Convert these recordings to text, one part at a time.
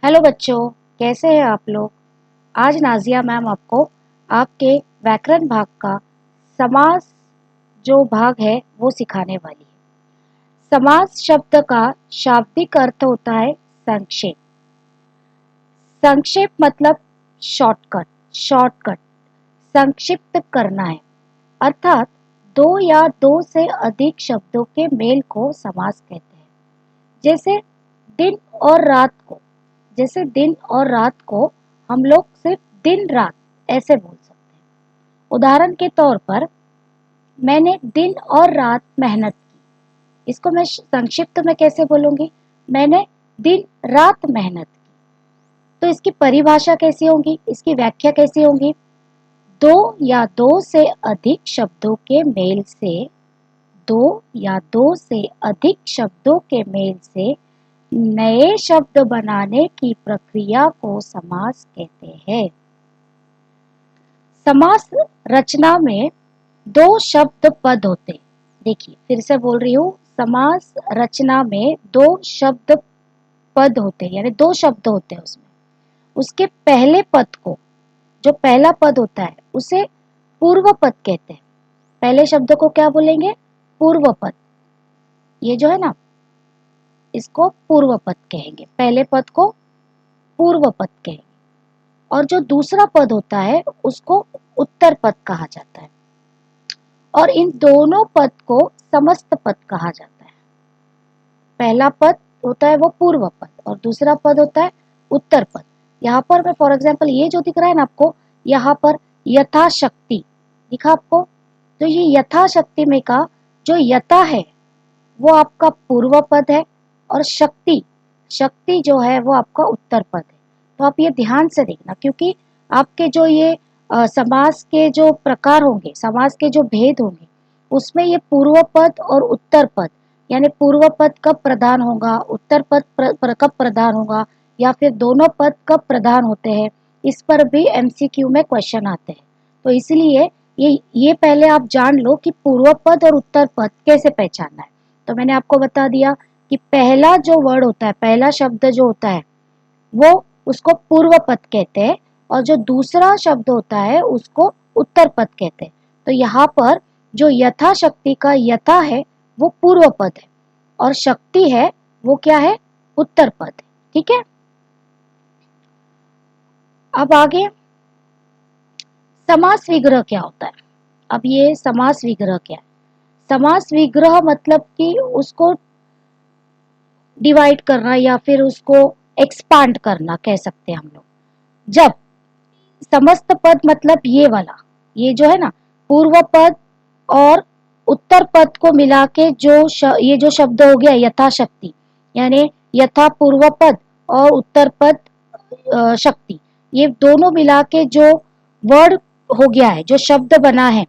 Hello बच्चों, कैसे हैं आप लोग। आज नाजिया मैम आपको आपके व्याकरण भाग का समास जो भाग है वो सिखाने वाली है। समास शब्द का शाब्दिक अर्थ होता है संक्षेप। संक्षेप मतलब शॉर्टकट, शॉर्टकट, संक्षिप्त करना है। अर्थात दो या दो से अधिक शब्दों के मेल को समास कहते हैं। जैसे दिन और रात को, जैसे दिन और रात को हम लोग सिर्फ दिन रात ऐसे बोल सकते हैं। उदाहरण के तौर पर मैंने दिन और रात मेहनत की, इसको मैं संक्षिप्त में कैसे बोलूंगी, मैंने दिन रात मेहनत की। तो इसकी परिभाषा कैसी होगी, इसकी व्याख्या कैसी होगी। दो या दो से अधिक शब्दों के मेल से, दो या दो से अधिक शब्दों के मेल से नए शब्द बनाने की प्रक्रिया को समास कहते हैं। समास रचना में दो शब्द पद होते हैं। देखिए फिर से बोल रही हूँ, समास रचना में दो शब्द पद होते हैं, यानी दो शब्द होते हैं उसमें। उसके पहले पद को, जो पहला पद होता है उसे पूर्व पद कहते हैं। पहले शब्द को क्या बोलेंगे, पूर्व पद। ये जो है ना, इसको पूर्व पद कहेंगे, पहले पद को पूर्व पद कहेंगे। और जो दूसरा पद होता है उसको उत्तर पद कहा जाता है। और इन दोनों पद को समस्त पद कहा जाता है। पहला पद होता है वो पूर्व पद और दूसरा पद होता है उत्तर पद। यहाँ पर मैं फॉर एग्जाम्पल ये जो दिख रहा है ना आपको, यहाँ पर यथाशक्ति दिखा आपको। तो ये यथाशक्ति में का जो यथा है वो आपका पूर्व पद है और शक्ति, शक्ति जो है वो आपका उत्तर पद है। तो आप ये ध्यान से देखना, क्योंकि आपके जो ये समास के जो प्रकार होंगे, समास के जो भेद होंगे, उसमें ये पूर्व पद और उत्तर पद, यानी पूर्व पद कब प्रधान होगा, उत्तर पद कब प्रधान होगा, या फिर दोनों पद कब प्रधान होते हैं, इस पर भी एमसीक्यू में क्वेश्चन आते हैं। तो इसलिए ये पहले आप जान लो कि पूर्व पद और उत्तर पद कैसे पहचानना है। तो मैंने आपको बता दिया कि पहला जो वर्ड होता है, पहला शब्द जो होता है वो उसको पूर्व पद कहते हैं, और जो दूसरा शब्द होता है उसको उत्तर पद कहते हैं। तो यहाँ पर जो यथाशक्ति का यथा है वो पूर्व पद है और शक्ति है वो क्या है, उत्तर पद है। ठीक है, अब आगे समास विग्रह क्या होता है। अब ये समास विग्रह क्या है। समास विग्रह मतलब कि उसको डिवाइड करना या फिर उसको एक्सपांड करना कह सकते हैं हम लोग। जब समस्त पद मतलब ये वाला, ये जो है ना पूर्व पद और उत्तर पद को मिला के जो ये जो शब्द हो गया यथाशक्ति, यानी यथा पूर्व पद और उत्तर पद शक्ति, ये दोनों मिला के जो वर्ड हो गया है, जो शब्द बना है,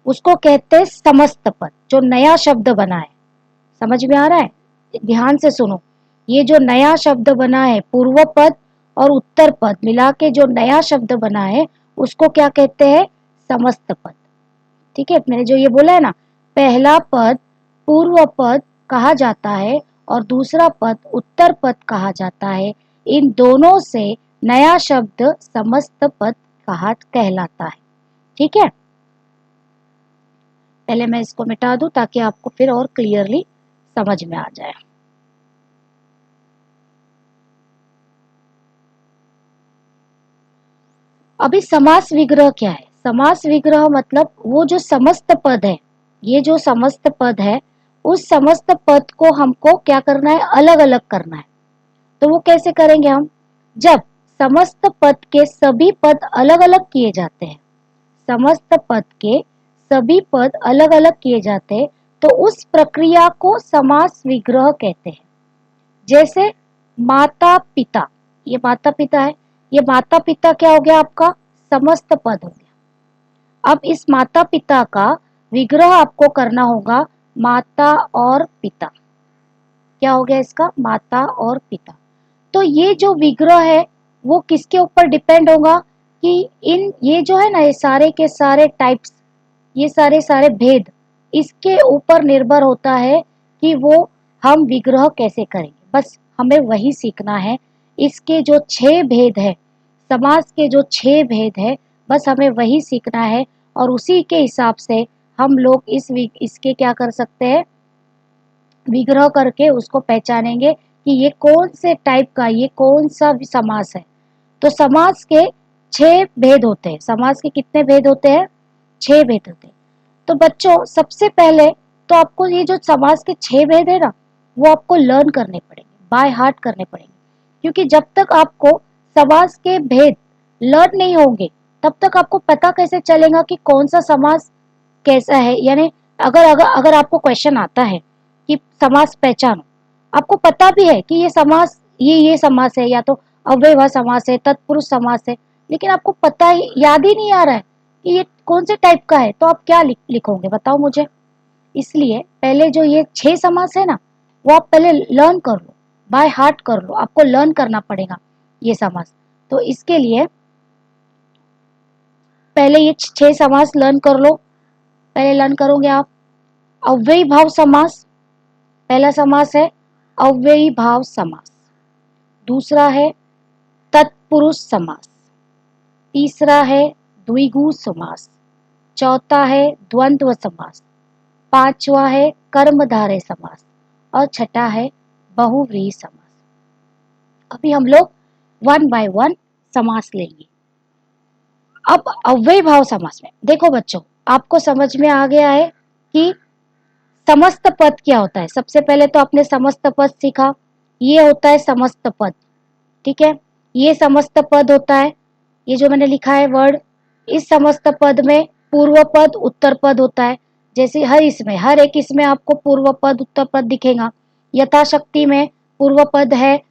उसको कहते हैं समस्त पद। जो नया शब्द बना है, समझ में आ रहा है, ध्यान से सुनो। ये जो नया शब्द बना है, पूर्व पद और उत्तर पद मिला के जो नया शब्द बना है उसको क्या कहते हैं, समस्त पद। ठीक है, मैंने जो ये बोला है ना, पहला पद पूर्व पद कहा जाता है और दूसरा पद उत्तर पद कहा जाता है। इन दोनों से नया शब्द समस्त पद कहलाता है। ठीक है, पहले मैं इसको मिटा दूं ताकि आपको फिर और क्लियरली समझ में आ जाए। अभी समास विग्रह क्या है। समास विग्रह मतलब वो जो समस्त पद है, ये जो समस्त पद है, उस समस्त पद को हमको क्या करना है, अलग अलग करना है। तो वो कैसे करेंगे हम, जब समस्त पद के सभी पद अलग अलग किए जाते हैं, समस्त पद के सभी पद अलग अलग किए जाते हैं, तो उस प्रक्रिया को समास विग्रह कहते हैं। जैसे माता पिता, ये माता पिता है, ये माता पिता क्या हो गया आपका, समस्त पद हो गया। अब इस माता पिता का विग्रह आपको करना होगा माता और पिता। क्या हो गया इसका, माता और पिता। तो ये जो विग्रह है वो किसके ऊपर डिपेंड होगा कि इन ये जो है ना, ये सारे के सारे टाइप्स, ये सारे सारे भेद, इसके ऊपर निर्भर होता है कि वो हम विग्रह कैसे करेंगे। बस हमें वही सीखना है। इसके जो 6 भेद है, समास के जो 6 भेद है, बस हमें वही सीखना है और उसी के हिसाब से हम लोग इसके क्या कर सकते हैं, विग्रह करके उसको पहचानेंगे कि ये कौन से टाइप का, ये कौन सा समास है। तो समास के 6 भेद होते हैं। समास के कितने भेद होते हैं? 6 भेद होते हैं। तो बच्चों सबसे पहले तो आपको ये जो समास के 6 भेद है ना, वो आपको लर्न करने पड़ेंगे, बाय हार्ट करने पड़ेंगे, क्योंकि जब तक आपको समास के भेद लर्न नहीं होंगे तब तक आपको पता कैसे चलेगा कि कौन सा समास कैसा है। यानी अगर अगर अगर आपको क्वेश्चन आता है कि समास पहचानो, आपको पता भी है कि ये समास ये समास है, या तो अव्ययभाव समास है, तत्पुरुष समास है, लेकिन आपको पता ही याद ही नहीं आ रहा है कि ये कौन से टाइप का है, तो आप क्या लिखोगे बताओ मुझे। इसलिए पहले जो ये 6 समास है ना, वो आप पहले लर्न कर लो, बाय हार्ट कर लो, आपको लर्न करना पड़ेगा ये समास। तो इसके लिए पहले ये 6 समास लर्न कर लो। पहले लर्न करोगे आप अव्ययी भाव समास। पहला समास है अव्ययी भाव समास, दूसरा है तत्पुरुष समास, तीसरा है द्विगु समास, चौथा है द्वंद्व समास, पांचवा है कर्मधारय समास और छठा है बहुव्रीहि समास। अभी हम लोग वन बाय वन समास लेंगे। अब अव्ययी भाव समास में देखो बच्चों, आपको समझ में आ गया है कि समस्त पद क्या होता है। सबसे पहले तो आपने समस्त पद सीखा, ये होता है समस्त पद, ठीक है। ये समस्त पद होता है, ये जो मैंने लिखा है वर्ड, इस समस्त पद में पूर्व पद उत्तर पद होता है। जैसे हर एक इसमें आपको पूर्व पद उत्तर पद दिखेगा। यथाशक्ति में पूर्व पद है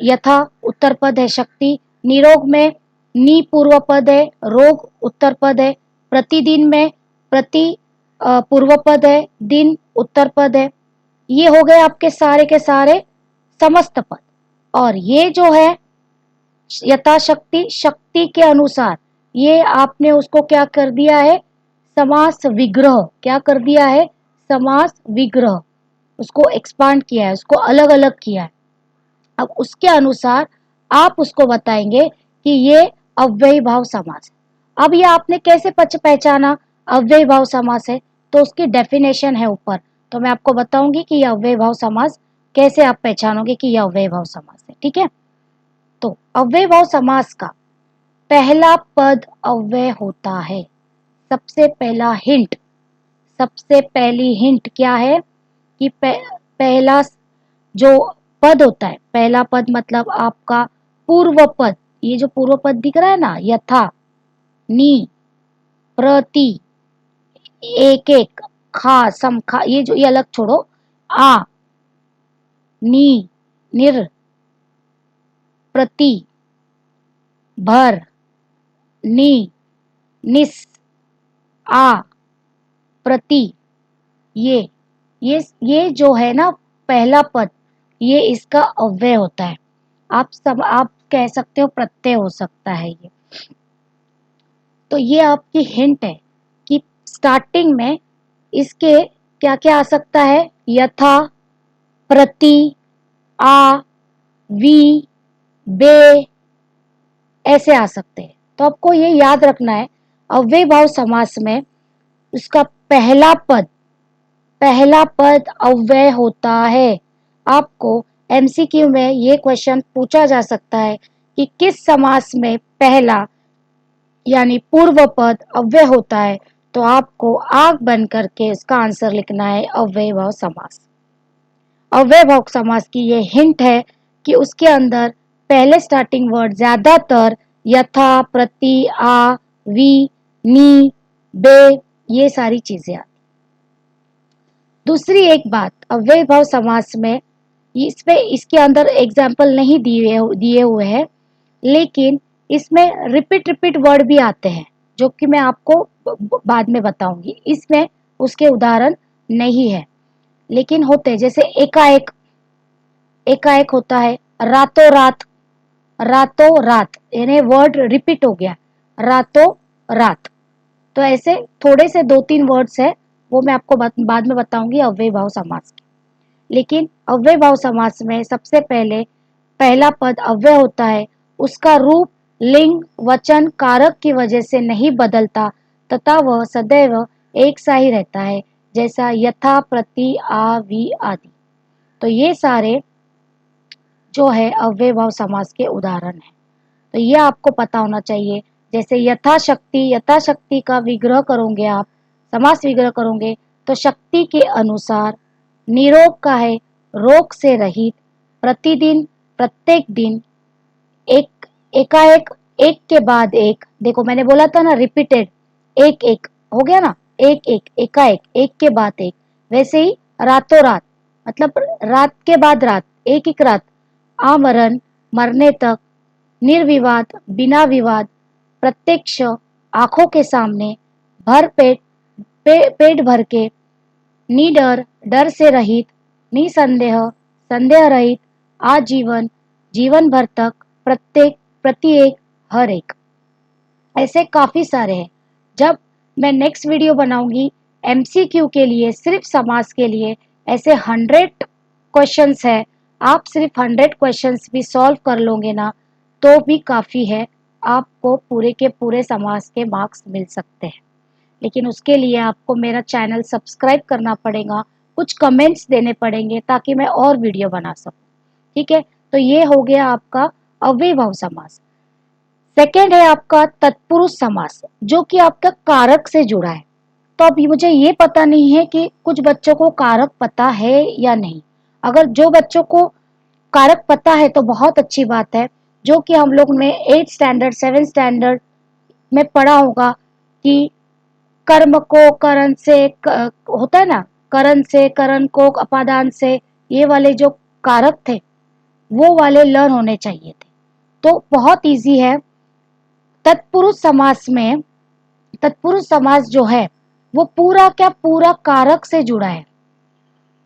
यथा, उत्तर पद है शक्ति। निरोग में नी पूर्व पद है, रोग उत्तर पद है। प्रतिदिन में प्रति पूर्व पद है, दिन उत्तर पद है। ये हो गए आपके सारे के सारे समस्त पद। और ये जो है यथाशक्ति, शक्ति के अनुसार, ये आपने उसको क्या कर दिया है, समास विग्रह। क्या कर दिया है? समास विग्रह, उसको एक्सपांड किया है, उसको अलग अलग किया है। अब उसके अनुसार आप उसको बताएंगे कि ये अव्ययी भाव समास है। अब ये आपने कैसे पहचाना अव्ययी भाव समास है, तो उसकी डेफिनेशन है ऊपर, तो मैं आपको बताऊंगी कि यह अव्ययी भाव समास कैसे आप पहचानोगे कि यह अव्ययी भाव समास है, ठीक है। तो अव्ययी भाव समास का पहला पद अव्यय होता है। सबसे पहला हिंट, सबसे पहली हिंट क्या है कि पहला जो पद होता है, पहला पद मतलब आपका पूर्व पद। ये जो पूर्व पद दिख रहा है ना, यथा, नी, प्रति, एक एक, खा, सम, खा, ये अलग छोड़ो, आ, नी, निर, प्रति, भर, नी, निस, आ, प्रति, ये जो है ना पहला पद, ये इसका अव्यय होता है। आप कह सकते हो प्रत्यय हो सकता है ये। तो ये आपकी हिंट है कि स्टार्टिंग में इसके क्या क्या आ सकता है, यथा, प्रति, आ, वी, बे, ऐसे आ सकते हैं। तो आपको ये याद रखना है अव्ययी भाव समास में उसका पहला पद अव्यय होता है। आपको एमसीक्यू में ये क्वेश्चन पूछा जा सकता है कि किस समास में पहला यानी पूर्व पद अव्यय होता है, तो आपको आंख बंद करके इसका आंसर लिखना है अव्ययी भाव समास। अव्ययी भाव समास की ये हिंट है कि उसके अंदर पहले स्टार्टिंग वर्ड ज्यादातर यथा, प्रति, आ, वी, नी, बे, ये सारी चीजें आती। दूसरी एक बात, अव्ययी भाव समास में इसके अंदर एग्जाम्पल नहीं दिए हुए हैं, लेकिन इसमें रिपीट वर्ड भी आते हैं, जो कि मैं आपको बाद में बताऊंगी। इसमें उसके उदाहरण नहीं है, लेकिन होते जैसे एकाएक, एकाएक होता है, रातों रात, रातों रात, यानी वर्ड रिपीट हो गया, रातों रात। तो ऐसे थोड़े से 2-3 वर्ड्स है, वो मैं आपको बाद में बताऊंगी अव्ययी भाव समास के। लेकिन अव्ययी भाव समास में सबसे पहले पहला पद अव्यय होता है, उसका रूप लिंग वचन कारक की वजह से नहीं बदलता तथा वह सदैव एक सा ही रहता है, जैसा यथा प्रति आ वि आदि। तो ये सारे जो है अव्ययभाव समास के उदाहरण हैं। तो ये आपको पता होना चाहिए। जैसे यथाशक्ति, यथाशक्ति का विग्रह करोगे आप, समास विग्रह करोगे तो शक्ति के अनुसार। निरोग का है रोग से रहित, प्रतिदिन प्रत्येक दिन, एक एकाएक, एक के बाद एक। देखो मैंने बोला था ना रिपीटेड, एक एक हो गया ना, एक एक एकाएक, एक के बाद एक। वैसे ही रातों रात, मतलब रात के बाद रात, एक एक रात। आमरण, मरने तक। निर्विवाद, बिना विवाद। प्रत्यक्ष, आंखों के सामने। भर पेट, पेट भर के। निडर, डर से रहित। निसंदेह, संदेह रहित। आजीवन, जीवन भर तक। प्रत्येक, प्रत्येक, हर एक। ऐसे काफी सारे हैं। जब मैं नेक्स्ट वीडियो बनाऊंगी एमसीक्यू के लिए, सिर्फ समास के लिए, ऐसे 100 क्वेश्चंस है। आप सिर्फ 100 क्वेश्चंस भी सॉल्व कर लोगे ना तो भी काफी है, आपको पूरे के पूरे समास के मार्क्स मिल सकते हैं। लेकिन उसके लिए आपको मेरा चैनल सब्सक्राइब करना पड़ेगा, कुछ कमेंट्स देने पड़ेंगे ताकि मैं और वीडियो बना सकूं। ठीक है, तो ये हो गया आपका अव्ययभाव समास। सेकेंड है आपका तत्पुरुष समास, जो कि आपका कारक से जुड़ा है। तो अब मुझे ये पता नहीं है कि कुछ बच्चों को कारक पता है या नहीं। अगर जो बच्चों को कारक पता है तो बहुत अच्छी बात है, जो कि हम लोग ने 8 स्टैंडर्ड 7 स्टैंडर्ड में पढ़ा होगा कि कर्म को करण से होता है ना, करण से, करण को अपादान से, ये वाले जो कारक थे वो वाले लर्न होने चाहिए थे। तो बहुत इजी है। तत्पुरुष समास में, तत्पुरुष समास जो है वो पूरा क्या पूरा कारक से जुड़ा है।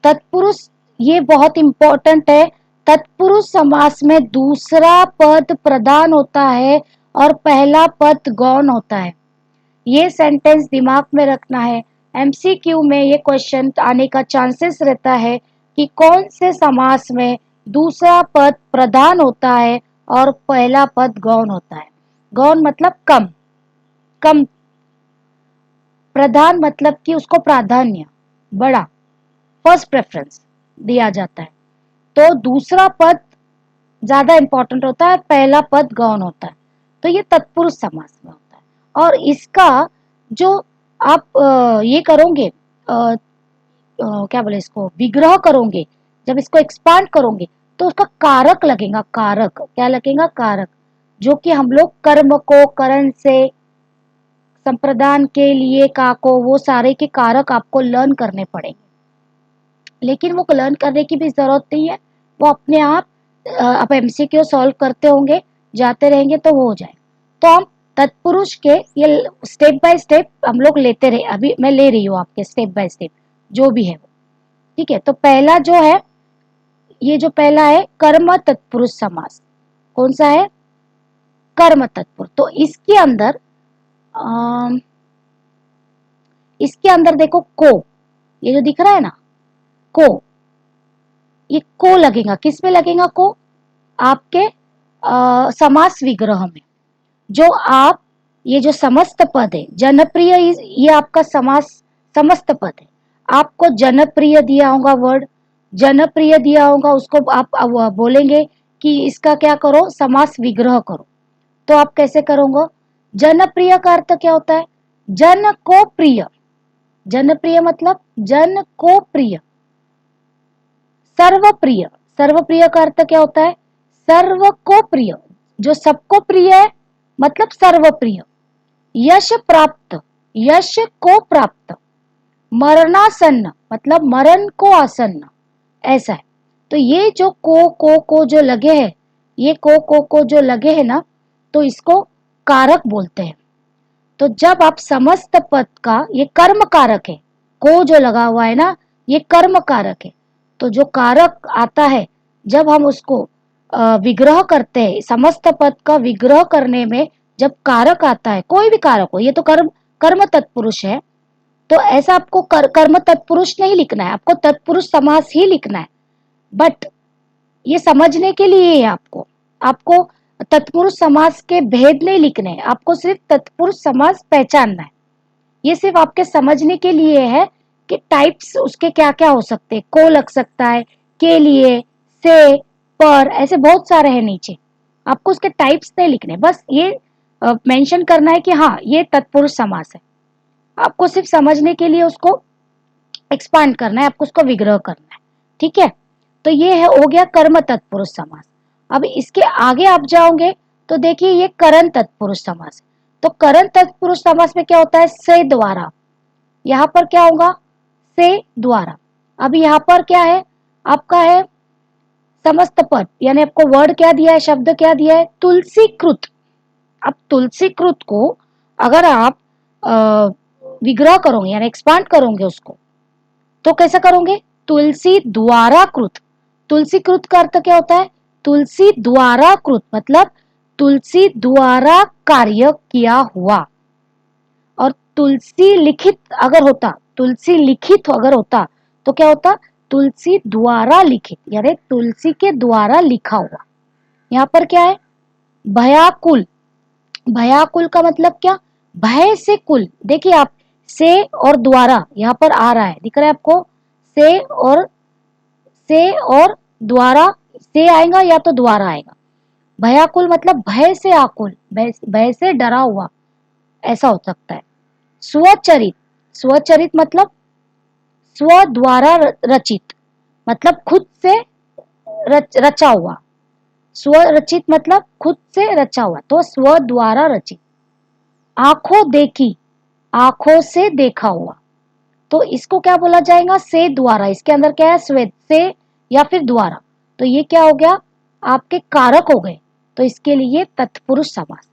तत्पुरुष, ये बहुत इंपॉर्टेंट है। तत्पुरुष समास में दूसरा पद प्रधान होता है और पहला पद गौण होता है। ये सेंटेंस दिमाग में रखना है। एमसीक्यू में ये क्वेश्चन आने का चांसेस रहता है कि कौन से समास में दूसरा पद प्रधान होता है और पहला पद गौण होता है। गौण मतलब कम, कम। प्रधान मतलब कि उसको प्राधान्य, बड़ा, फर्स्ट प्रेफरेंस दिया जाता है। तो दूसरा पद ज्यादा इंपॉर्टेंट होता है, पहला पद गौण होता है। तो ये तत्पुरुष समास में होता है। और इसका जो आप ये करोगे, क्या बोले इसको, विग्रह करोगे, जब इसको एक्सपांड करोगे तो उसका कारक लगेगा। कारक क्या लगेगा? कारक, जो कि हम लोग कर्म को करण से, संप्रदान के लिए का को, वो सारे के कारक आपको लर्न करने पड़ेंगे। लेकिन वो लर्न करने की भी जरूरत नहीं है, वो अपने आप एमसीक्यू सॉल्व करते होंगे, जाते रहेंगे तो वो हो जाए। तो हम तत्पुरुष के ये स्टेप बाय स्टेप हम लोग लेते रहे। अभी मैं ले रही हूँ आपके स्टेप बाय स्टेप जो भी है वो। ठीक है, तो पहला जो है, ये जो पहला है कर्म तत्पुरुष समास, कौन सा है? कर्म तत्पुरुष। तो इसके अंदर इसके अंदर देखो को, ये जो दिख रहा है ना को, ये को लगेगा। किस में लगेगा को? आपके समास विग्रह में। जो आप, ये जो समस्त पद है जनप्रिय, ये आपका समास समस्त पद है। आपको जनप्रिय दिया होगा वर्ड, जनप्रिय दिया होगा, उसको आप बोलेंगे कि इसका क्या करो, समास विग्रह करो। तो आप कैसे करोगे? जनप्रिय का अर्थ क्या होता है? जन को प्रिय। जनप्रिय मतलब जन को प्रिय। सर्वप्रिय, सर्वप्रिय का अर्थ क्या होता है? सर्व को प्रिय, जो सबको प्रिय है, मतलब सर्वप्रिय। यश प्राप्त, यश को प्राप्त। मरणासन्न मतलब मरण को आसन्न, ऐसा है। तो ये जो को जो लगे हैं, ये को जो लगे हैं ना, तो इसको कारक बोलते हैं। तो जब आप समस्त पद का, ये कर्म कारक है, को जो लगा हुआ है ना, ये कर्म कारक है। तो जो कारक आता है, जब हम उसको विग्रह करते हैं, समस्त पद का विग्रह करने में जब कारक आता है, कोई भी कारक हो, ये तो कर्म, कर्म तत्पुरुष है, तो ऐसा आपको कर्म तत्पुरुष नहीं लिखना है, आपको तत्पुरुष समास ही लिखना है। बट ये समझने के लिए है आपको। आपको तत्पुरुष समास के भेद नहीं लिखने हैं, आपको सिर्फ तत्पुरुष समास पहचानना है। ये सिर्फ आपके समझने के लिए है कि टाइप्स उसके क्या क्या हो सकते हैं। को लग सकता है, के लिए, से, पर, ऐसे बहुत सारे हैं नीचे। आपको उसके टाइप्स नहीं लिखने, बस ये मेंशन करना है कि हाँ ये तत्पुरुष समास है। आपको सिर्फ समझने के लिए उसको एक्सपांड करना है, आपको उसको विग्रह करना है। ठीक है, तो ये है हो गया कर्म तत्पुरुष समास। अब इसके आगे आप जाओगे तो देखिए ये करण तत्पुरुष समास। तो करण तत्पुरुष समास में क्या होता है, से द्वारा। यहाँ पर क्या होगा, से द्वारा। अब यहाँ पर क्या है आपका, है समस्त पद, यानी आपको वर्ड क्या दिया है, शब्द क्या दिया है, तुलसीकृत। अब तुलसीकृत को अगर आप विग्रह करोगे यानी एक्सपांड करोगे उसको, तो कैसा करोगे, तुलसी द्वारा कृत। तुलसी कृत का अर्थ क्या होता है, तुलसी द्वारा कृत, मतलब तुलसी द्वारा कार्य किया हुआ। और तुलसी लिखित अगर होता, तुलसी लिखित अगर होता तो क्या होता, तुलसी द्वारा लिखित, यानी तुलसी के द्वारा लिखा हुआ। यहाँ पर क्या है, भयाकुल। भयाकुल का मतलब क्या, भय से कुल। देखिए आप, से और द्वारा यहाँ पर आ रहा है, दिख रहा है आपको, से और द्वारा, से आएगा या तो द्वारा आएगा। भयाकुल मतलब भय से आकुल, भय से डरा हुआ, ऐसा हो सकता है। स्वचरित, स्वचरित मतलब स्व द्वारा रचित, मतलब खुद से रचा हुआ। स्वरचित मतलब खुद से रचा हुआ, तो स्व द्वारा रचित। आंखों देखी, आंखों से देखा हुआ, तो इसको क्या बोला जाएगा, से द्वारा। इसके अंदर क्या है, स्वेद से या फिर द्वारा, तो ये क्या हो गया, आपके कारक हो गए। तो इसके लिए तत्पुरुष समास।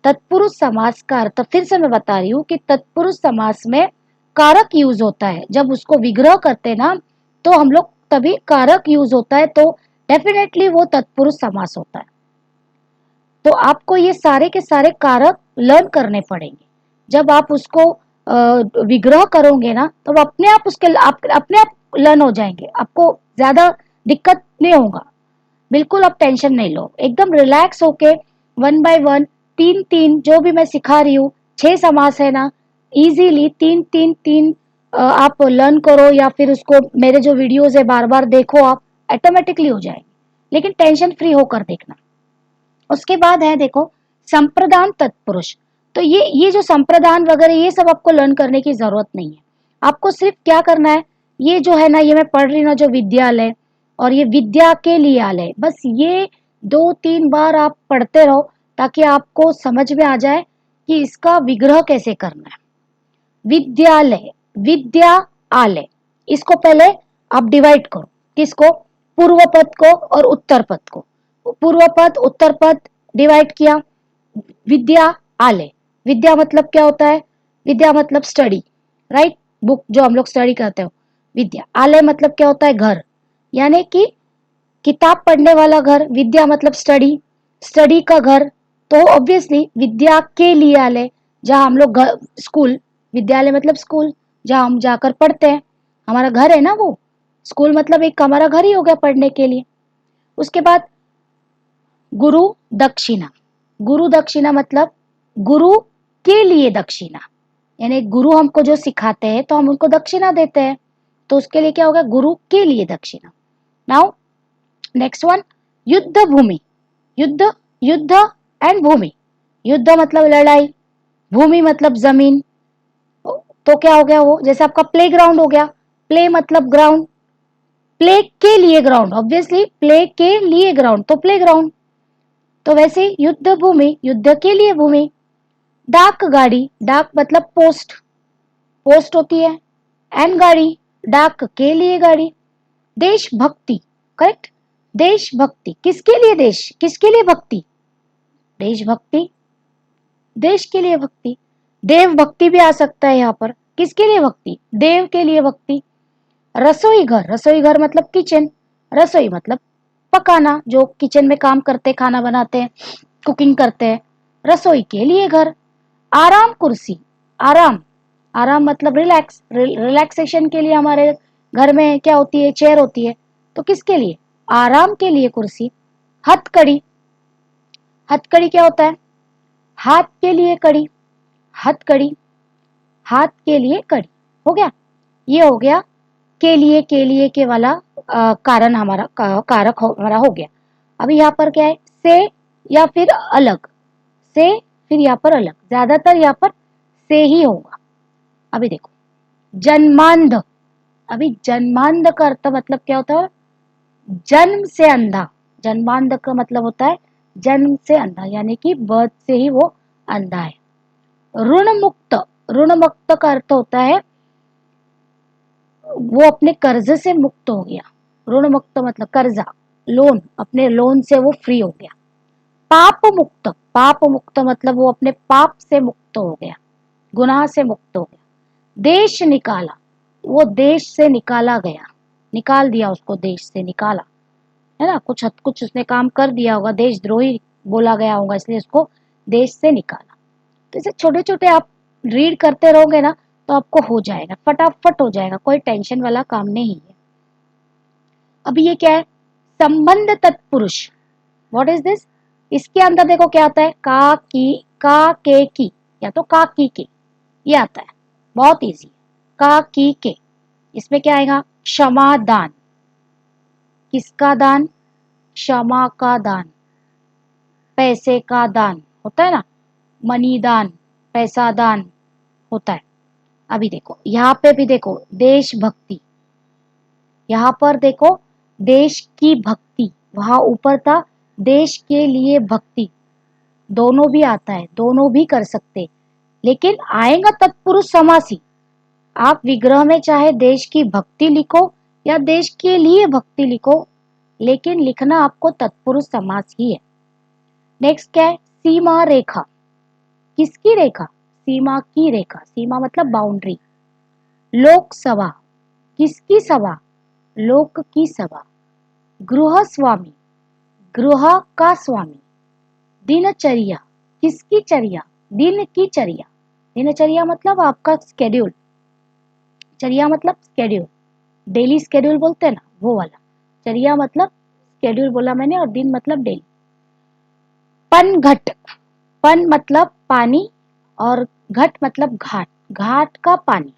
तत्पुरुष समास का अर्थ फिर से मैं बता रही हूँ कि तत्पुरुष समास में कारक यूज होता है। जब उसको विग्रह करते ना तो हम लोग तभी कारक यूज होता है, तो डेफिनेटली वो तत्पुरुष समास होता है। तो आपको ये सारे के सारे कारक लर्न करने पड़ेंगे। जब आप उसको विग्रह करोगे ना तो अपने आप उसके अपने आप लर्न हो जाएंगे, आपको ज्यादा दिक्कत नहीं होगा। बिल्कुल आप टेंशन नहीं लो, एकदम रिलैक्स होके वन बाय वन, तीन तीन जो भी मैं सिखा रही हूँ, 6 समास है ना, इजीली तीन तीन तीन आप लर्न करो, या फिर उसको मेरे जो वीडियोस है बार बार देखो, आप ऑटोमेटिकली हो जाएगी। लेकिन टेंशन फ्री होकर देखना। उसके बाद है देखो संप्रदान तत्पुरुष। तो ये जो संप्रदान वगैरह ये सब आपको लर्न करने की जरूरत नहीं है। आपको सिर्फ क्या करना है, ये जो है ना, ये मैं पढ़ रही ना, जो विद्यालय और ये विद्या के लिए आलय, बस ये 2-3 बार आप पढ़ते रहो ताकि आपको समझ में आ जाए कि इसका विग्रह कैसे करना है। विद्यालय, विद्या, आलय, इसको पहले आप डिवाइड करो। किसको, पूर्व पद को और उत्तर पद को। पूर्व पद उत्तर पद डिवाइड किया। विद्या, आलय। विद्या मतलब क्या होता है, विद्या मतलब स्टडी, राइट, बुक जो हम लोग स्टडी करते हो, विद्या। आलय मतलब क्या होता है, घर, यानी कि किताब पढ़ने वाला घर। विद्या मतलब स्टडी, स्टडी का घर। तो ऑब्वियसली विद्या के लिए आलय, जहाँ हम लोग स्कूल, विद्यालय मतलब स्कूल, जहाँ हम जाकर पढ़ते हैं, हमारा घर है ना वो। स्कूल मतलब एक हमारा घर ही हो गया पढ़ने के लिए। उसके बाद गुरु दक्षिणा। गुरु दक्षिणा मतलब गुरु के लिए दक्षिणा, यानी गुरु हमको जो सिखाते हैं तो हम उनको दक्षिणा देते हैं, तो उसके लिए क्या होगा, गुरु के लिए दक्षिणा। नाउ नेक्स्ट वन, युद्ध भूमि। युद्ध, युद्ध एंड भूमि। युद्ध मतलब लड़ाई, भूमि मतलब जमीन। तो क्या हो गया वो, जैसे आपका प्ले ग्राउंड हो गया, प्ले मतलब ग्राउंड, प्ले के लिए ग्राउंड, ऑब्वियसली प्ले के लिए ग्राउंड तो प्ले ग्राउंड। तो वैसे युद्ध भूमि, युद्ध के लिए भूमि। डाक गाड़ी, डाक मतलब पोस्ट, पोस्ट होती है, एंड गाड़ी, डाक के लिए गाड़ी। देशभक्ति, करेक्ट, देशभक्ति, किसके लिए देश, किसके लिए भक्ति, देशभक्ति, देश के लिए भक्ति। देव भक्ति भी आ सकता है यहाँ पर, किसके लिए भक्ति, देव के लिए भक्ति। रसोई घर, रसोई घर मतलब किचन, रसोई मतलब पकाना, जो किचन में काम करते, खाना बनाते हैं, कुकिंग करते हैं, रसोई के लिए घर। आराम कुर्सी, आराम, आराम मतलब रिलैक्स, रिलैक्सेशन के लिए हमारे घर में क्या होती है, चेयर होती है, तो किसके लिए, आराम के लिए कुर्सी। हथकड़ी, हथकड़ी क्या होता है? हाथ के लिए कड़ी, हथकड़ी, हाथ के लिए कड़ी। हो गया, ये हो गया के लिए के वाला कारण हमारा कारक हमारा हो गया। अभी यहाँ पर क्या है? से या फिर अलग, से फिर यहाँ पर अलग, ज्यादातर यहाँ पर से ही होगा। अभी देखो जन्मांध, अभी जन्मांध का अर्थ मतलब क्या होता है? जन्म से अंधा। जन्मांध का मतलब होता है जन्म से अंधा, यानी कि बर्थ से ही वो अंधा है। ऋण मुक्त, ऋण मुक्त का अर्थ होता है वो अपने कर्ज से मुक्त हो गया। ऋण मुक्त मतलब कर्जा, लोन, अपने लोन से वो फ्री हो गया। पाप मुक्त, पाप मुक्त मतलब वो अपने पाप से मुक्त हो गया, गुनाह से मुक्त हो गया। देश निकाला, वो देश से निकाला गया, निकाल दिया उसको, देश से निकाला, है ना, कुछ हद कुछ उसने काम कर दिया होगा, देशद्रोही बोला गया होगा, इसलिए उसको देश से निकाला। तो इसे छोटे छोटे आप रीड करते रहोगे ना तो आपको हो जाएगा, फटाफट हो जाएगा, कोई टेंशन वाला काम नहीं है। अभी ये क्या है? संबंध तत्पुरुष। What is this? इसके अंदर देखो क्या आता है? का की, का के की, या तो का की के, ये आता है, बहुत इजी है। का की के, इसमें क्या आएगा? क्षमा दान। किसका दान? क्षमा का दान, पैसे का दान होता है ना, मनी दान, पैसा दान होता है। अभी देखो यहाँ पे भी देखो देशभक्ति, यहाँ पर देखो देश की भक्ति, वहां ऊपर था देश के लिए भक्ति, दोनों भी आता है, दोनों भी कर सकते, लेकिन आएगा तत्पुरुष समास ही। आप विग्रह में चाहे देश की भक्ति लिखो या देश के लिए भक्ति लिखो, लेकिन लिखना आपको तत्पुरुष समास ही है। नेक्स्ट क्या है? सीमा रेखा। किसकी रेखा? सीमा की रेखा, सीमा मतलब बाउंड्री। लोकसभा, किसकी सभा? लोक की सभा। गृह स्वामी, गृह का स्वामी। दिनचर्या, किसकी चर्या? दिन की चर्या। दिनचर्या मतलब आपका स्केड्यूल, चर्या मतलब स्केड्यूल, डेली स्केड्यूल बोलते हैं ना, वो वाला। चर्या मतलब स्केड्यूल बोला मैंने, और दिन मतलब डेली। पनघट, पन मतलब पानी और घट मतलब घाट, घाट का पानी।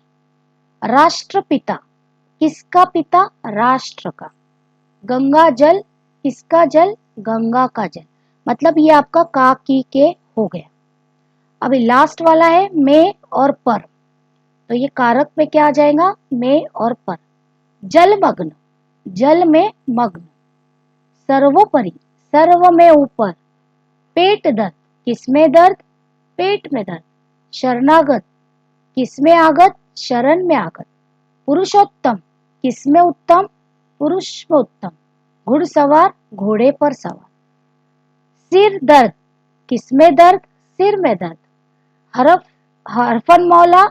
राष्ट्रपिता, किसका पिता? राष्ट्र का। गंगा जल, किसका जल? गंगा का जल। मतलब ये आपका का की के हो गया। अभी लास्ट वाला है में और पर, तो ये कारक में क्या आ जाएगा? में और पर। जलमग्न, जल में मग्न। सर्वोपरि, सर्व में ऊपर। पेट दर्द, किसमें दर्द? पेट में दर्द। शरणागत, किसमें आगत? शरण में आगत। पुरुषोत्तम, किसमें उत्तम? पुरुष में उत्तम। घुड़सवार, घोड़े पर सवार। सिर दर्द, किसमें दर्द? सिर में दर्द। हरफ, हरफन मौला,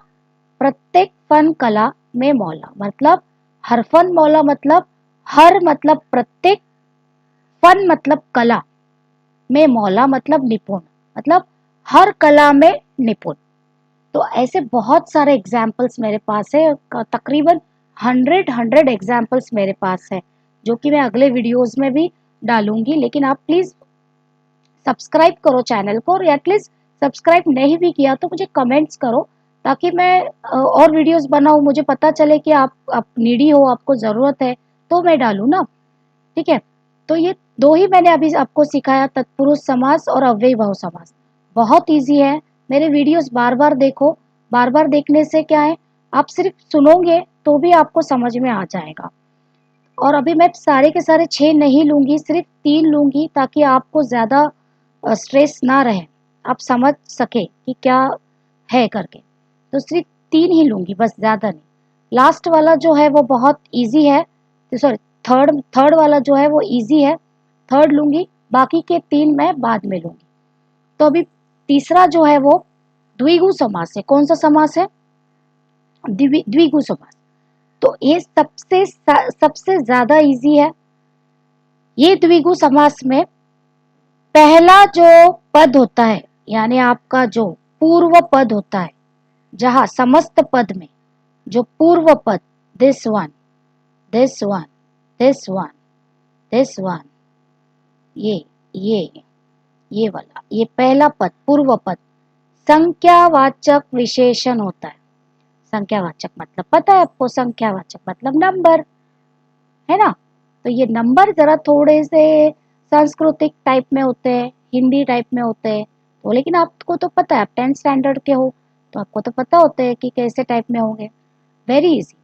प्रत्येक फन कला में मौला। मतलब हरफन मौला मतलब हर मतलब प्रत्येक, फन मतलब कला, में मौला मतलब निपुण, मतलब हर कला में निपुण। तो ऐसे बहुत सारे एग्जाम्पल्स मेरे पास है, तकरीबन 100 एग्जाम्पल्स मेरे पास है, जो कि मैं अगले वीडियोस में भी डालूंगी। लेकिन आप प्लीज सब्सक्राइब करो चैनल को, और एटलीस्ट सब्सक्राइब नहीं भी किया तो मुझे कमेंट्स करो, ताकि मैं और वीडियोस बनाऊं, मुझे पता चले कि आप नीडी हो, आपको ज़रूरत है, तो मैं डालूं ना। ठीक है, तो ये दो ही मैंने अभी आपको सिखाया, तत्पुरुष समास और अव्ययी भाव समास। बहुत इजी है, मेरे वीडियोस बार बार देखो। बार बार देखने से क्या है, आप सिर्फ सुनोगे तो भी आपको समझ में आ जाएगा। और अभी मैं सारे के सारे 6 नहीं लूंगी, सिर्फ 3 लूंगी, ताकि आपको ज़्यादा स्ट्रेस ना रहे, आप समझ सके कि क्या है करके। तो सिर्फ 3 ही लूंगी बस, ज़्यादा नहीं। लास्ट वाला जो है वो बहुत इजी है, सॉरी, थर्ड थर्ड वाला जो है वो इजी है, थर्ड लूंगी, बाकी के 3 मैं बाद में लूंगी। तो अभी तीसरा जो है वो द्विगु समास है। कौन सा समास है? द्विगु समास। तो ये सबसे ज्यादा इजी है। ये द्विगु समास में पहला जो पद होता है, यानी आपका जो पूर्व पद होता है, जहां समस्त पद में जो पूर्व पद, this one, this one, this one, this one, ये ये वाला, ये पहला पद पूर्व पद संख्यावाचक विशेषण होता है। संख्यावाचक मतलब पता है आपको, संख्यावाचक मतलब नंबर, है ना। तो ये नंबर जरा थोड़े से सांस्कृतिक टाइप में होते हैं, हिंदी टाइप में होते हैं, तो लेकिन आपको तो पता है, आप 10th स्टैंडर्ड के हो तो आपको तो पता होते हैं कि कैसे टाइप में होंगे, वेरी इजी।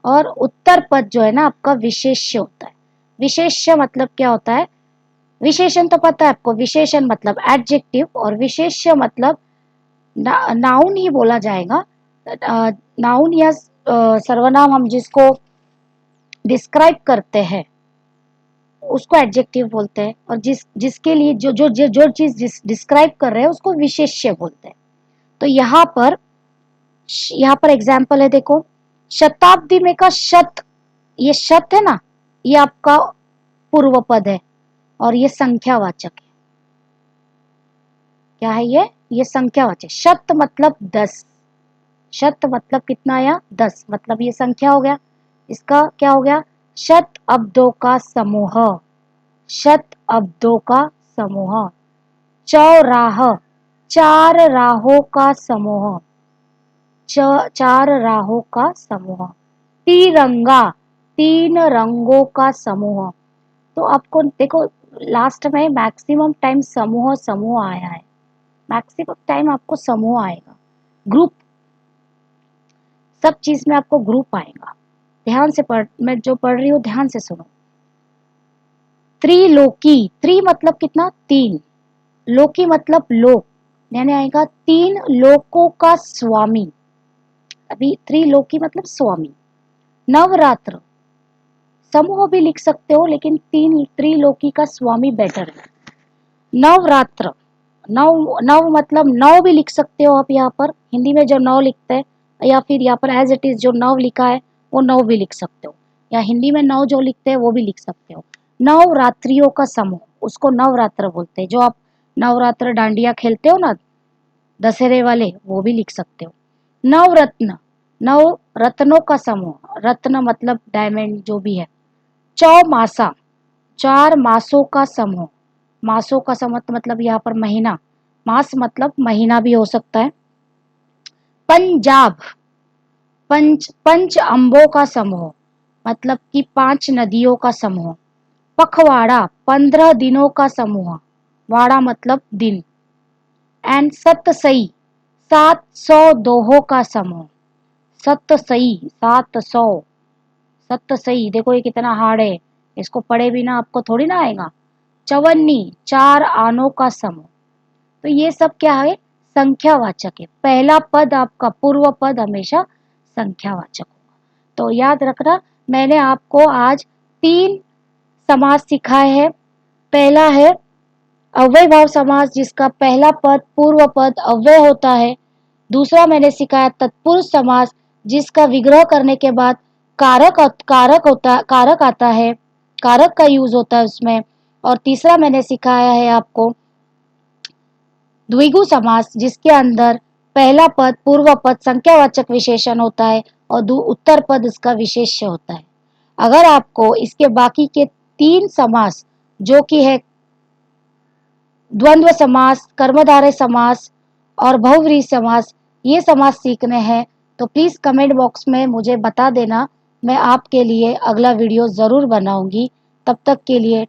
और उत्तर पद जो है ना आपका विशेष्य होता है। विशेष्य मतलब क्या होता है, विशेषण तो पता है आपको, विशेषण मतलब एडजेक्टिव, और विशेष्य मतलब नाउन ही बोला जाएगा। नाउन या सर्वनाम हम जिसको डिस्क्राइब करते हैं उसको एडजेक्टिव बोलते हैं, और जिसके लिए जो चीज डिस्क्राइब कर रहे हैं उसको विशेष्य बोलते हैं। तो यहाँ पर एग्जाम्पल है, देखो शताब्दी में का शत, ये शत है ना, ये आपका पूर्व पद है और ये संख्यावाचक है। क्या है ये संख्यावाचक। शत मतलब 10, शत मतलब कितना आया 10, मतलब ये संख्या हो गया। इसका क्या हो गया, शत अब्दों का समूह, शत अब्दों का समूह। चौराह, चार राहों का समूह, चार राहों का समूह। तिरंगा, तीन रंगों का समूह। तो आपको देखो लास्ट में मैक्सिमम टाइम समूह समूह आया है, मैक्सिमम टाइम आपको समूह आएगा, ग्रुप, सब चीज में आपको ग्रुप आएगा। ध्यान से पढ़, मैं जो पढ़ रही हूँ ध्यान से सुनो। त्रिलोकी, त्रि मतलब कितना, तीन, लोकी मतलब लोक, यानी आएगा तीन लोकों का स्वामी। अभी त्रिलोकी मतलब स्वामी। नवरात्र, समूह भी लिख सकते हो लेकिन तीन, त्रिलोकी का स्वामी बेटर है। नवरात्र, नव नव मतलब नौ भी लिख सकते हो आप, यहाँ पर हिंदी में जो नौ लिखते हैं, या फिर यहाँ पर एज इट इज जो नव लिखा है वो नौ भी लिख सकते हो, या हिंदी में नौ जो लिखते हैं वो भी लिख सकते हो। नवरात्रियों का समूह, उसको नवरात्र बोलते हैं। जो आप नवरात्र डांडिया खेलते हो ना दशहरे वाले, वो भी लिख सकते हो। नवरत्न, नव रत्नों का समूह, रत्न मतलब डायमंड जो भी है। चौमासा, चार मासों का समूह, मासों का समूह मतलब यहाँ पर महीना, मास मतलब महीना भी हो सकता है। पंजाब, पंच अम्बों का समूह, मतलब कि 5 नदियों का समूह। पखवाड़ा, 15 दिनों का समूह, वाड़ा मतलब दिन। एंड सतसई, 700 दोहों का समूह, सतसई 700, सतसई देखो ये कितना हार्ड है, इसको पढ़े बिना आपको थोड़ी ना आएगा। चवन्नी, 4 आनों का समूह। तो ये सब क्या है, संख्यावाचक है। पहला पद आपका पूर्व पद हमेशा संख्यावाचक होगा। तो याद रखना, मैंने आपको आज 3 समास सिखाए हैं। पहला है अव्यय भाव समास, जिसका पहला पद पूर्व पद अव्यय होता है। दूसरा मैंने सिखाया तत्पुरुष समास, जिसका विग्रह करने के बाद कारक आता है, कारक का यूज होता है उसमें। और तीसरा मैंने सिखाया है आपको द्विगु समास, जिसके अंदर पहला पद पूर्व पद संख्यावाचक विशेषण होता है और उत्तर पद इसका विशेष्य होता है। अगर आपको इसके बाकी के 3 समास जो कि है द्वंद्व समास, कर्मधारय समास और बहुव्रीहि समास, ये समास सीखने हैं तो प्लीज कमेंट बॉक्स में मुझे बता देना, मैं आपके लिए अगला वीडियो जरूर बनाऊंगी। तब तक के लिए